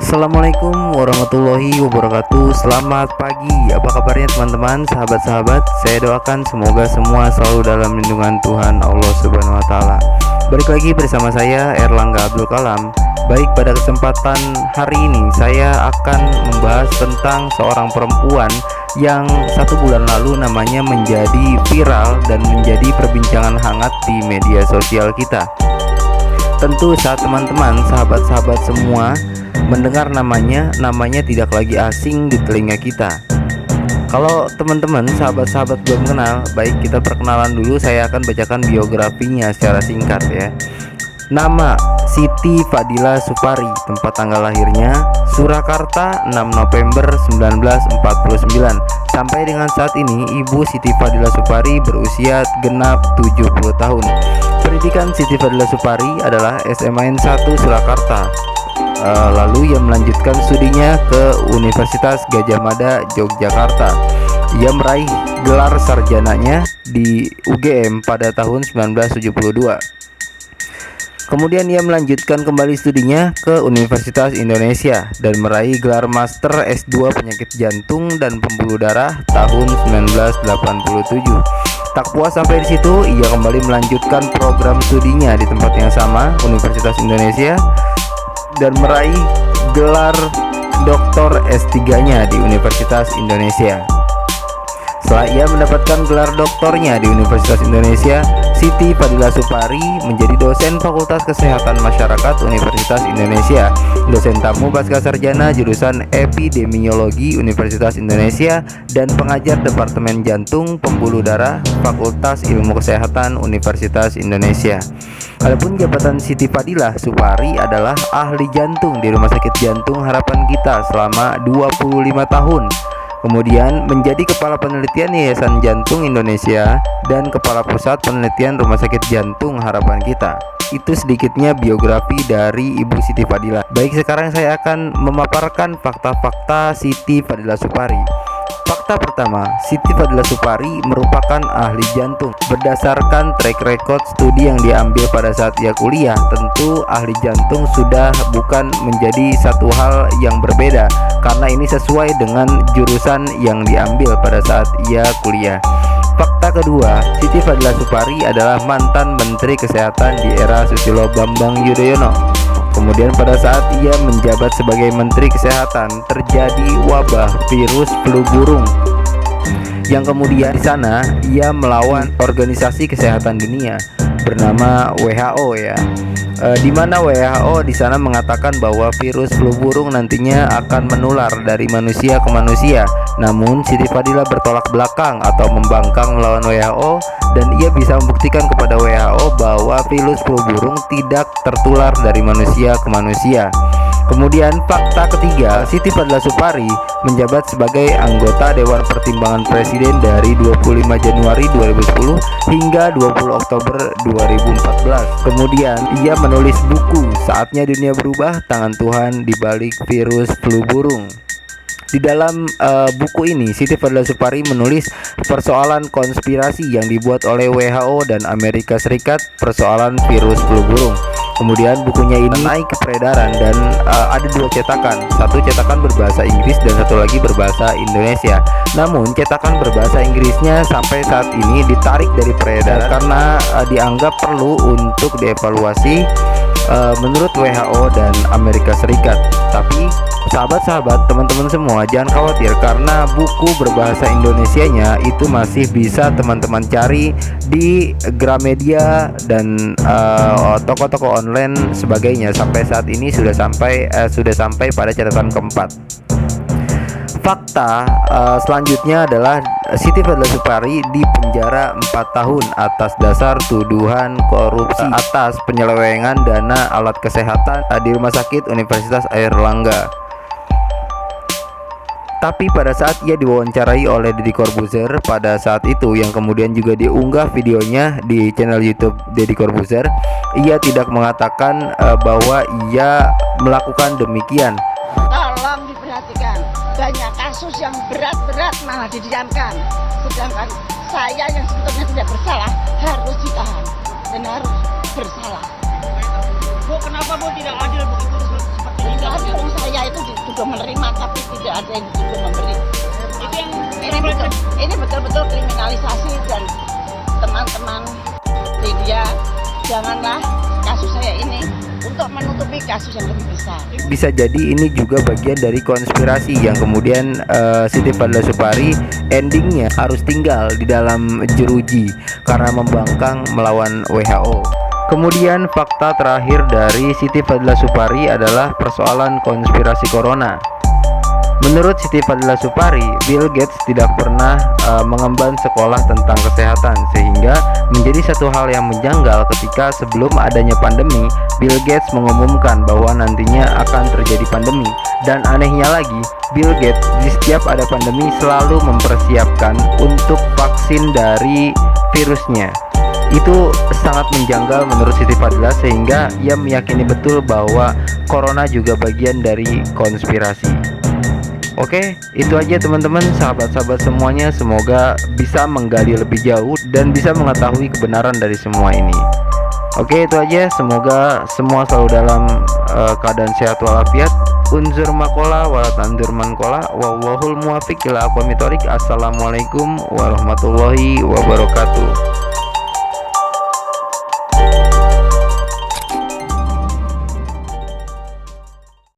Assalamualaikum warahmatullahi wabarakatuh. Selamat pagi, apa kabarnya teman-teman, sahabat-sahabat? Saya doakan semoga semua selalu dalam lindungan Tuhan Allah Subhanahu wa Ta'ala. Balik lagi bersama saya Erlangga Abdul Kalam. Baik, pada kesempatan hari ini saya akan membahas tentang seorang perempuan yang 1 bulan lalu namanya menjadi viral dan menjadi perbincangan hangat di media sosial kita. Tentu saat teman-teman, sahabat-sahabat semua mendengar namanya tidak lagi asing di telinga kita. Kalau teman-teman, sahabat-sahabat belum kenal, baik kita perkenalan dulu. Saya akan bacakan biografinya secara singkat ya. Nama Siti Fadila Supari, tempat tanggal lahirnya Surakarta 6 November 1949. Sampai dengan saat ini Ibu Siti Fadila Supari berusia genap 70 tahun. Pendidikan Siti Fadila Supari adalah SMA 1 Surakarta. Lalu ia melanjutkan studinya ke Universitas Gadjah Mada Yogyakarta. Ia meraih gelar sarjananya di UGM pada tahun 1972. Kemudian ia melanjutkan kembali studinya ke Universitas Indonesia dan meraih gelar Master S2 Penyakit Jantung dan Pembuluh Darah tahun 1987. Tak puas sampai di situ, ia kembali melanjutkan program studinya di tempat yang sama, Universitas Indonesia, dan meraih gelar Doktor S3-nya di Universitas Indonesia. Setelah ia mendapatkan gelar doktornya di Universitas Indonesia, Siti Fadila Supari menjadi dosen Fakultas Kesehatan Masyarakat Universitas Indonesia, dosen tamu pascasarjana jurusan Epidemiologi Universitas Indonesia, dan pengajar Departemen Jantung Pembuluh Darah Fakultas Ilmu Kesehatan Universitas Indonesia. Adapun jabatan Siti Fadila Supari adalah ahli jantung di Rumah Sakit Jantung Harapan Kita selama 25 tahun. Kemudian menjadi Kepala Penelitian Yayasan Jantung Indonesia dan Kepala Pusat Penelitian Rumah Sakit Jantung Harapan Kita. Itu sedikitnya biografi dari Ibu Siti Fadila. Baik, sekarang saya akan memaparkan fakta-fakta Siti Fadila Supari. Fakta pertama, Siti Fadila Supari merupakan ahli jantung. Berdasarkan track record studi yang diambil pada saat ia kuliah, tentu ahli jantung sudah bukan menjadi satu hal yang berbeda, karena ini sesuai dengan jurusan yang diambil pada saat ia kuliah. Fakta kedua, Siti Fadila Supari adalah mantan Menteri Kesehatan di era Susilo Bambang Yudhoyono. Kemudian pada saat ia menjabat sebagai Menteri Kesehatan, terjadi wabah virus flu burung yang kemudian di sana ia melawan Organisasi Kesehatan Dunia bernama WHO ya. Di mana WHO di sana mengatakan bahwa virus flu burung nantinya akan menular dari manusia ke manusia. Namun Siti Fadila bertolak belakang atau membangkang melawan WHO, dan ia bisa membuktikan kepada WHO bahwa virus flu burung tidak tertular dari manusia ke manusia. Kemudian fakta ketiga, Siti Fadila Supari menjabat sebagai anggota Dewan Pertimbangan Presiden dari 25 Januari 2010 hingga 20 Oktober 2014. Kemudian ia menulis buku Saatnya Dunia Berubah, Tangan Tuhan di Balik Virus Flu Burung. Di dalam buku ini Siti Fadila Supari menulis persoalan konspirasi yang dibuat oleh WHO dan Amerika Serikat persoalan virus flu burung. Kemudian bukunya ini naik ke peredaran dan ada 2 cetakan. Satu cetakan berbahasa Inggris dan satu lagi berbahasa Indonesia. Namun cetakan berbahasa Inggrisnya sampai saat ini ditarik dari peredaran karena dianggap perlu untuk dievaluasi menurut WHO dan Amerika Serikat. Tapi sahabat-sahabat, teman-teman semua, jangan khawatir karena buku berbahasa Indonesianya itu masih bisa teman-teman cari di Gramedia dan toko-toko online sebagainya. Sampai saat ini sudah sampai pada catatan keempat. Fakta selanjutnya adalah Siti Fadila Supari dipenjara 4 tahun atas dasar tuduhan korupsi atas penyelewengan dana alat kesehatan di Rumah Sakit Universitas Airlangga. Tapi pada saat ia diwawancarai oleh Deddy Corbuzier pada saat itu, yang kemudian juga diunggah videonya di channel YouTube Deddy Corbuzier, ia tidak mengatakan bahwa ia melakukan demikian. Tolong diperhatikan, banyak kasus yang berat-berat malah didiamkan, sedangkan saya yang sebetulnya tidak bersalah harus ditahan dan harus bersalah. Bu, kenapa Bu tidak adil begitu seperti ini? Tidak adil, saya itu dituduh menerima tapi tidak ada yang dituduh memberi. Ini betul-betul kriminalisasi, dan teman-teman media, janganlah kasus saya ini untuk menutupi kasus yang lebih besar. Bisa jadi ini juga bagian dari konspirasi yang kemudian Siti Fadila Supari endingnya harus tinggal di dalam jeruji karena membangkang melawan WHO. Kemudian fakta terakhir dari Siti Fadila Supari adalah persoalan konspirasi corona. Menurut Siti Fadila Supari, Bill Gates tidak pernah mengemban sekolah tentang kesehatan, sehingga menjadi satu hal yang menjanggal ketika sebelum adanya pandemi, Bill Gates mengumumkan bahwa nantinya akan terjadi pandemi. Dan anehnya lagi, Bill Gates di setiap ada pandemi selalu mempersiapkan untuk vaksin dari virusnya. Itu sangat menjanggal menurut Siti Fadila, sehingga ia meyakini betul bahwa corona juga bagian dari konspirasi. Oke, itu aja teman-teman, sahabat-sahabat semuanya. Semoga bisa menggali lebih jauh dan bisa mengetahui kebenaran dari semua ini. Oke, itu aja. Semoga semua selalu dalam keadaan sehat walafiat. Unzur makola wala tandur mankola. Wallahul muwafiq ila aqwamit thoriq. Assalamualaikum warahmatullahi wabarakatuh.